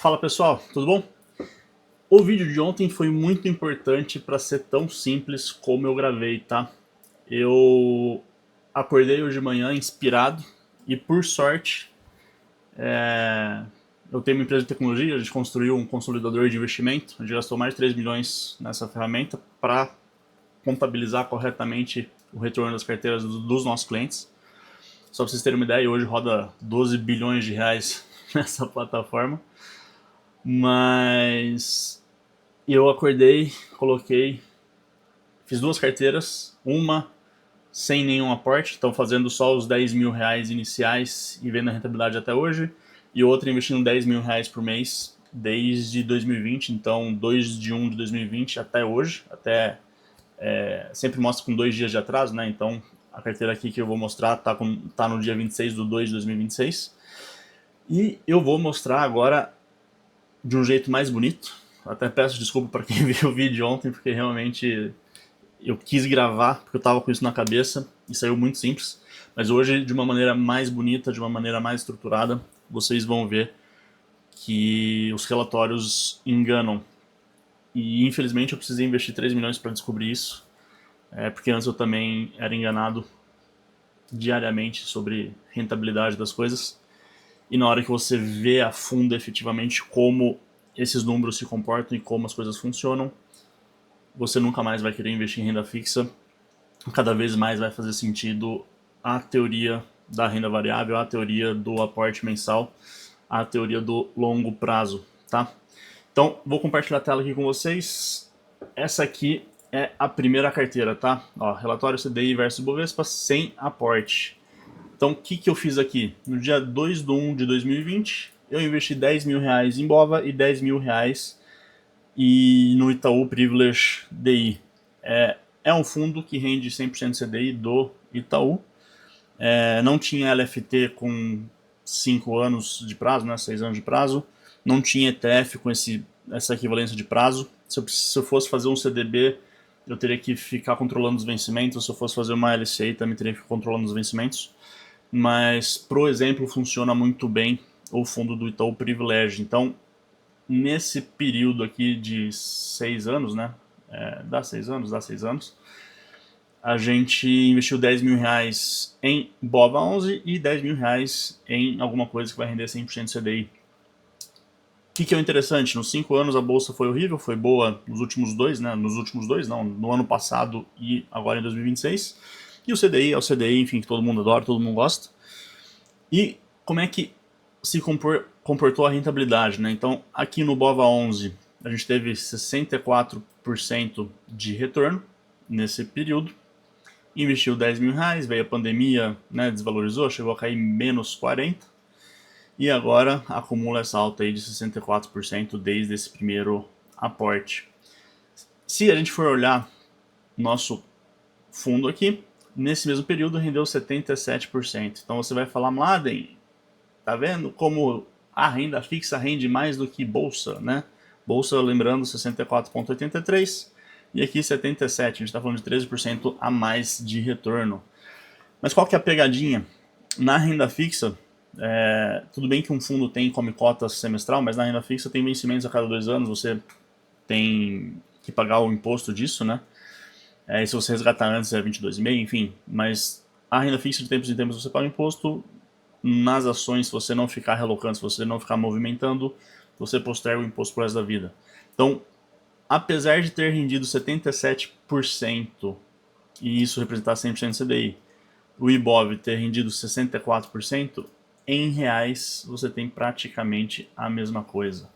Fala pessoal, tudo bom? O vídeo de ontem foi muito importante para ser tão simples como eu gravei, tá? Eu acordei hoje de manhã inspirado e por sorte eu tenho uma empresa de tecnologia, a gente construiu um consolidador de investimento, a gente gastou mais de 3 milhões nessa ferramenta para contabilizar corretamente o retorno das carteiras dos nossos clientes. Só para vocês terem uma ideia, hoje roda 12 bilhões de reais nessa plataforma. Mas eu acordei, coloquei, fiz duas carteiras, uma sem nenhum aporte, então fazendo só os 10 mil reais iniciais e vendo a rentabilidade até hoje, e outra investindo 10 mil reais por mês desde 2020, então 2 de 1 de 2020 até hoje, sempre mostra com 2 dias de atraso, né? Então a carteira aqui que eu vou mostrar tá no dia 26 de 2 de 2026. E eu vou mostrar agora de um jeito mais bonito. Até peço desculpa para quem viu o vídeo ontem, porque realmente eu quis gravar, porque eu tava com isso na cabeça e saiu muito simples. Mas hoje, de uma maneira mais bonita, de uma maneira mais estruturada, vocês vão ver que os relatórios enganam. E infelizmente eu precisei investir 3 milhões para descobrir isso, porque antes eu também era enganado diariamente sobre rentabilidade das coisas. E na hora que você vê a fundo efetivamente como esses números se comportam e como as coisas funcionam, você nunca mais vai querer investir em renda fixa. Cada vez mais vai fazer sentido a teoria da renda variável, a teoria do aporte mensal, a teoria do longo prazo, tá? Então, vou compartilhar a tela aqui com vocês. Essa aqui é a primeira carteira, tá? Ó, relatório CDI versus Bovespa sem aporte. Então, o que eu fiz aqui? No dia 2 de 1 de 2020, eu investi 10 mil reais em Bova e 10 mil reais no Itaú Privilege DI. É um fundo que rende 100% CDI do Itaú. Não tinha LFT com 5 anos de prazo, né, 6 anos de prazo. Não tinha ETF com essa equivalência de prazo. Se eu fosse fazer um CDB, eu teria que ficar controlando os vencimentos. Se eu fosse fazer uma LCI, também teria que ficar controlando os vencimentos. Mas, por exemplo, funciona muito bem o fundo do Itaú Privilege. Então, nesse período aqui de 6 anos, né? Dá 6 anos, a gente investiu 10 mil reais em Bova 11 e 10 mil reais em alguma coisa que vai render 100% CDI. O que é o interessante? Nos 5 anos a bolsa foi horrível, foi boa nos últimos dois, né? Nos últimos dois, não, no ano passado e agora em 2026. E o CDI é o CDI, enfim, que todo mundo adora, todo mundo gosta. E como é que se comportou a rentabilidade, né? Então, aqui no Bova 11, a gente teve 64% de retorno nesse período. Investiu 10 mil reais, veio a pandemia, né, desvalorizou, chegou a cair menos 40%. E agora acumula essa alta aí de 64% desde esse primeiro aporte. Se a gente for olhar nosso fundo aqui, nesse mesmo período rendeu 77%. Então você vai falar, Mladen, tá vendo como a renda fixa rende mais do que bolsa, né? Bolsa, lembrando, 64,83 e aqui 77, a gente está falando de 13% a mais de retorno. Mas qual que é a pegadinha? Na renda fixa, tudo bem que um fundo come cota semestral, mas na renda fixa tem vencimentos a cada 2 anos, você tem que pagar o imposto disso, né? E se você resgatar antes é 22,5, enfim, mas a renda fixa de tempos em tempos você paga imposto. Nas ações, se você não ficar relocando, se você não ficar movimentando, você posterga o imposto pro resto da vida. Então, apesar de ter rendido 77% e isso representar 100% CDI, o IBOV ter rendido 64%, em reais você tem praticamente a mesma coisa.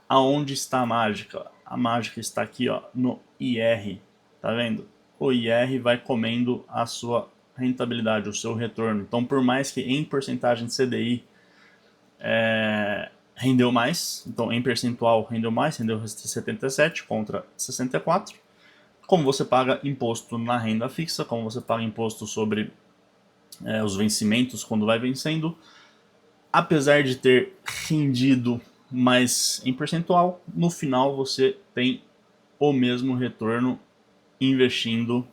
Aonde está a mágica? A mágica está aqui, ó, no IR, tá vendo? O IR vai comendo a sua rentabilidade, o seu retorno. Então, por mais que em porcentagem de CDI rendeu mais, então em percentual rendeu mais, rendeu 77 contra 64. Como você paga imposto na renda fixa, como você paga imposto sobre os vencimentos quando vai vencendo, apesar de ter rendido mais em percentual, no final você tem o mesmo retorno investindo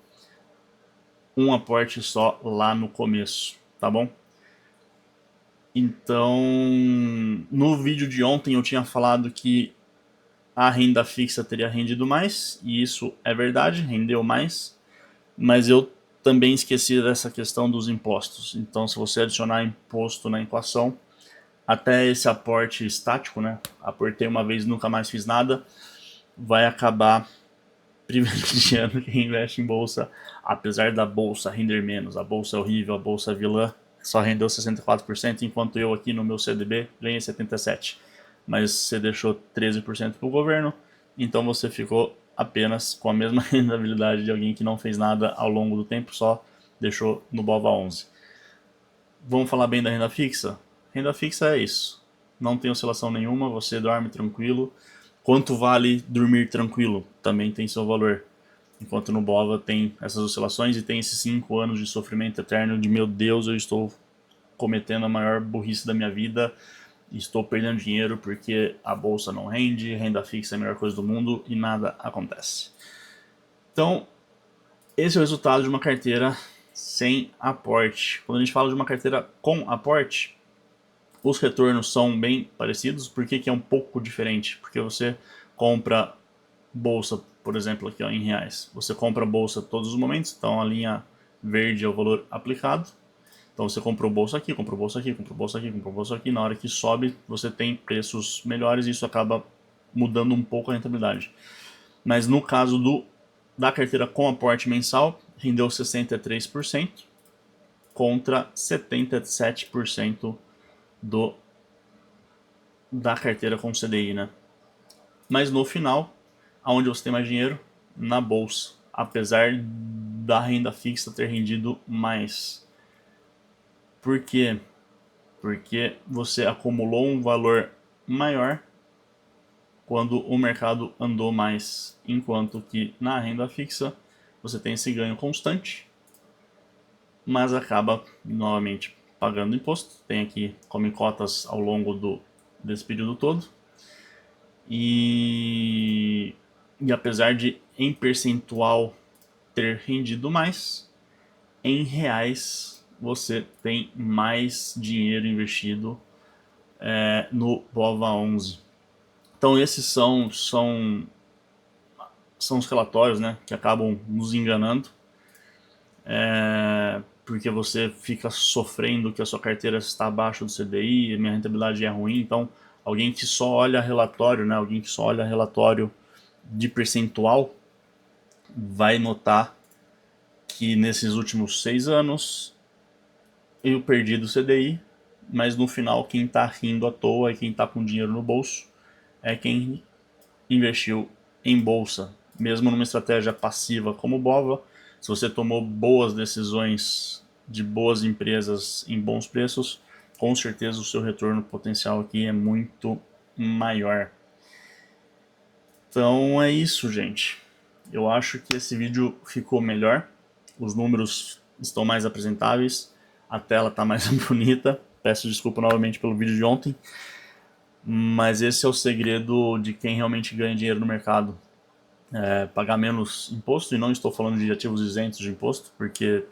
um aporte só lá no começo, tá bom? Então, no vídeo de ontem eu tinha falado que a renda fixa teria rendido mais, e isso é verdade, rendeu mais, mas eu também esqueci dessa questão dos impostos. Então, se você adicionar imposto na equação, até esse aporte estático, né? Aportei uma vez e nunca mais fiz nada, vai acabar privilegiando quem investe em bolsa, apesar da bolsa render menos. A bolsa é horrível, a bolsa é vilã, só rendeu 64%, enquanto eu aqui no meu CDB ganhei 77%. Mas você deixou 13% para o governo, então você ficou apenas com a mesma rentabilidade de alguém que não fez nada ao longo do tempo, só deixou no BOVA 11. Vamos falar bem da renda fixa? Renda fixa é isso. Não tem oscilação nenhuma, você dorme tranquilo. Quanto vale dormir tranquilo? Também tem seu valor. Enquanto no BOVA tem essas oscilações e tem esses 5 anos de sofrimento eterno de meu Deus, eu estou cometendo a maior burrice da minha vida, estou perdendo dinheiro porque a bolsa não rende, renda fixa é a melhor coisa do mundo e nada acontece. Então, esse é o resultado de uma carteira sem aporte. Quando a gente fala de uma carteira com aporte, os retornos são bem parecidos. Por que é um pouco diferente? Porque você compra bolsa, por exemplo, aqui ó, em reais. Você compra bolsa todos os momentos, então a linha verde é o valor aplicado. Então você comprou bolsa aqui, comprou bolsa aqui, comprou bolsa aqui, comprou bolsa aqui. Na hora que sobe, você tem preços melhores e isso acaba mudando um pouco a rentabilidade. Mas no caso da carteira com aporte mensal, rendeu 63% contra 77% da carteira com CDI, né? Mas no final, aonde você tem mais dinheiro? Na bolsa, apesar da renda fixa ter rendido mais. Por quê? Porque você acumulou um valor maior quando o mercado andou mais, enquanto que na renda fixa você tem esse ganho constante, mas acaba novamente pagando imposto. Tem aqui come cotas ao longo desse período todo. E apesar de em percentual ter rendido mais, em reais você tem mais dinheiro investido no BOVA 11. Então esses são os relatórios, né, que acabam nos enganando, porque você fica sofrendo que a sua carteira está abaixo do CDI, a minha rentabilidade é ruim. Então alguém que só olha relatório, né, alguém que só olha relatório de percentual vai notar que nesses últimos 6 anos eu perdi do CDI, mas no final quem está rindo à toa e quem está com dinheiro no bolso é quem investiu em bolsa. Mesmo numa estratégia passiva como o BOVA, se você tomou boas decisões de boas empresas em bons preços, com certeza o seu retorno potencial aqui é muito maior. Então é isso, gente. Eu acho que esse vídeo ficou melhor. Os números estão mais apresentáveis. A tela está mais bonita. Peço desculpa novamente pelo vídeo de ontem. Mas esse é o segredo de quem realmente ganha dinheiro no mercado. Pagar menos imposto. E não estou falando de ativos isentos de imposto, porque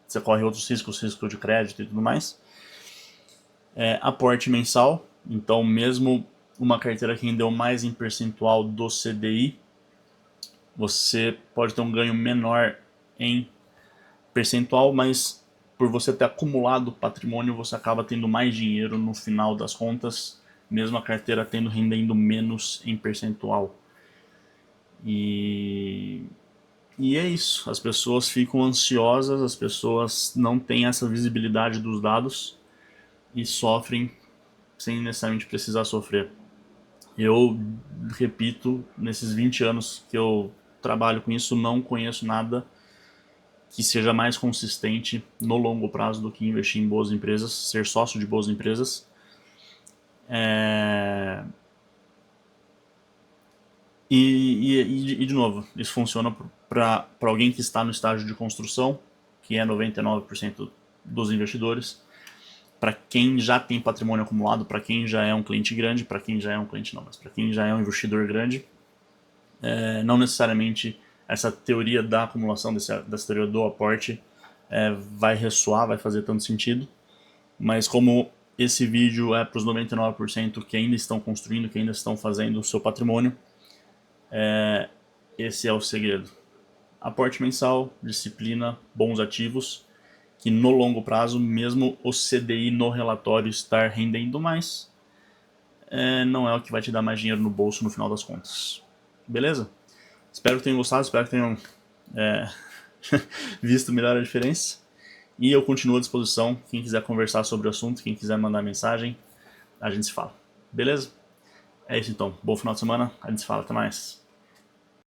você corre outros riscos, risco de crédito e tudo mais. Aporte mensal. Então mesmo uma carteira que rendeu mais em percentual do CDI, você pode ter um ganho menor em percentual, mas por você ter acumulado patrimônio, você acaba tendo mais dinheiro no final das contas, mesmo a carteira rendendo menos em percentual. E é isso, as pessoas ficam ansiosas, as pessoas não têm essa visibilidade dos dados e sofrem sem necessariamente precisar sofrer. Eu repito, nesses 20 anos que eu trabalho com isso, não conheço nada que seja mais consistente no longo prazo do que investir em boas empresas, ser sócio de boas empresas. E de novo, isso funciona para alguém que está no estágio de construção, que é 99% dos investidores, para quem já tem patrimônio acumulado, para quem já é um cliente grande, para quem já é um cliente não, mas para quem já é um investidor grande. Não necessariamente essa teoria da acumulação, dessa teoria do aporte vai ressoar, vai fazer tanto sentido, Mas como esse vídeo é para os 99% que ainda estão construindo, que ainda estão fazendo o seu patrimônio, esse é o segredo. Aporte mensal, disciplina, bons ativos, que no longo prazo, mesmo o CDI no relatório estar rendendo mais, não é o que vai te dar mais dinheiro no bolso no final das contas. Beleza? Espero que tenham gostado, espero que tenham visto melhor a diferença. E eu continuo à disposição. Quem quiser conversar sobre o assunto, quem quiser mandar mensagem, a gente se fala. Beleza? É isso então. Bom final de semana. A gente se fala. Até mais.